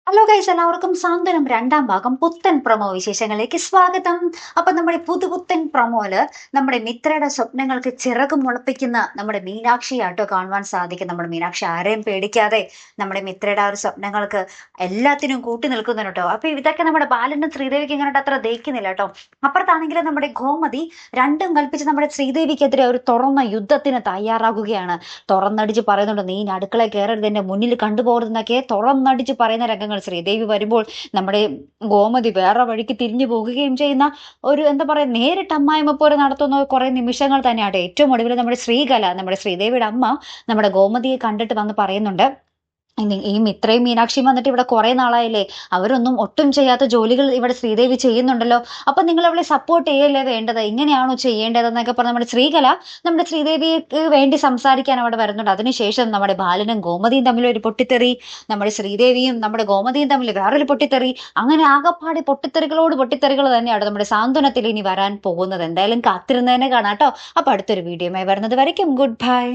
Hello guys, എല്ലാവർക്കും സാന്ത്വനം രണ്ടാം ഭാഗം പുത്തൻ പ്രൊമോ വിശേഷങ്ങളിലേക്ക് സ്വാഗതം. അപ്പൊ നമ്മുടെ പുതുപുത്തൻ പ്രൊമോയില് നമ്മുടെ മിത്രയുടെ സ്വപ്നങ്ങൾക്ക് ചിറക് മുളപ്പിക്കുന്ന നമ്മുടെ മീനാക്ഷിയാട്ടോ കാണുവാൻ സാധിക്കും. നമ്മുടെ മീനാക്ഷി ആരെയും പേടിക്കാതെ നമ്മുടെ മിത്രയുടെ ആ ഒരു സ്വപ്നങ്ങൾക്ക് എല്ലാത്തിനും കൂട്ടി നിൽക്കുന്നു കേട്ടോ. അപ്പൊ ഇതൊക്കെ നമ്മുടെ ബാലനും ശ്രീദേവിക്ക് ഇങ്ങോട്ട് അത്ര ദഹിക്കുന്നില്ല കേട്ടോ. അപ്പുറത്താണെങ്കിൽ നമ്മുടെ ഗോമതി രണ്ടും കൽപ്പിച്ച് നമ്മുടെ ശ്രീദേവിക്കെതിരെ ഒരു തുറന്ന യുദ്ധത്തിന് തയ്യാറാകുകയാണ്. തുറന്നടിച്ച് പറയുന്നുണ്ട്, നീ അടുക്കള കയറരുത്, എന്റെ മുന്നിൽ കണ്ടുപോകരുതെന്നൊക്കെ തുറന്നടിച്ച് പറയുന്ന രംഗങ്ങൾ. ശ്രീദേവി വരുമ്പോൾ നമ്മുടെ ഗോമതി വേറെ വഴിക്ക് തിരിഞ്ഞു പോകുകയും ചെയ്യുന്ന ഒരു എന്താ പറയാ, നേരിട്ട് അമ്മായിമ്മ പോലെ നടത്തുന്ന കുറെ നിമിഷങ്ങൾ തന്നെയാണ്. ഏറ്റവും ഒടുവിൽ നമ്മുടെ ശ്രീകല, നമ്മുടെ ശ്രീദേവിയുടെ അമ്മ, നമ്മുടെ ഗോമതിയെ കണ്ടിട്ട് വന്ന് പറയുന്നുണ്ട്, ഈ മിത്രയും മീനാക്ഷിയും വന്നിട്ട് ഇവിടെ കുറെ നാളായില്ലേ, അവരൊന്നും ഒട്ടും ചെയ്യാത്ത ജോലികൾ ഇവിടെ ശ്രീദേവി ചെയ്യുന്നുണ്ടല്ലോ, അപ്പൊ നിങ്ങൾ അവളെ സപ്പോർട്ട് ചെയ്യല്ലേ വേണ്ടത്, ഇങ്ങനെയാണോ ചെയ്യേണ്ടതെന്നൊക്കെ പറഞ്ഞ് നമ്മുടെ ശ്രീകല നമ്മുടെ ശ്രീദേവിക്ക് വേണ്ടി സംസാരിക്കാൻ അവിടെ വരുന്നുണ്ട്. അതിനുശേഷം നമ്മുടെ ബാലനും ഗോമതിയും തമ്മിൽ ഒരു പൊട്ടിത്തെറി, നമ്മുടെ ശ്രീദേവിയും നമ്മുടെ ഗോമതിയും തമ്മിൽ വേറൊരു പൊട്ടിത്തെറി, അങ്ങനെ ആകെപ്പാടെ പൊട്ടിത്തെറികളോട് പൊട്ടിത്തെറികൾ തന്നെയാണ് നമ്മുടെ സാന്ത്വനത്തിൽ ഇനി വരാൻ പോകുന്നത്. എന്തായാലും കാത്തിരുന്നതിനെ കാണാട്ടോ. അപ്പൊ അടുത്തൊരു വീഡിയോയുമായി വരുന്നത് വരയ്ക്കും ഗുഡ് ബൈ.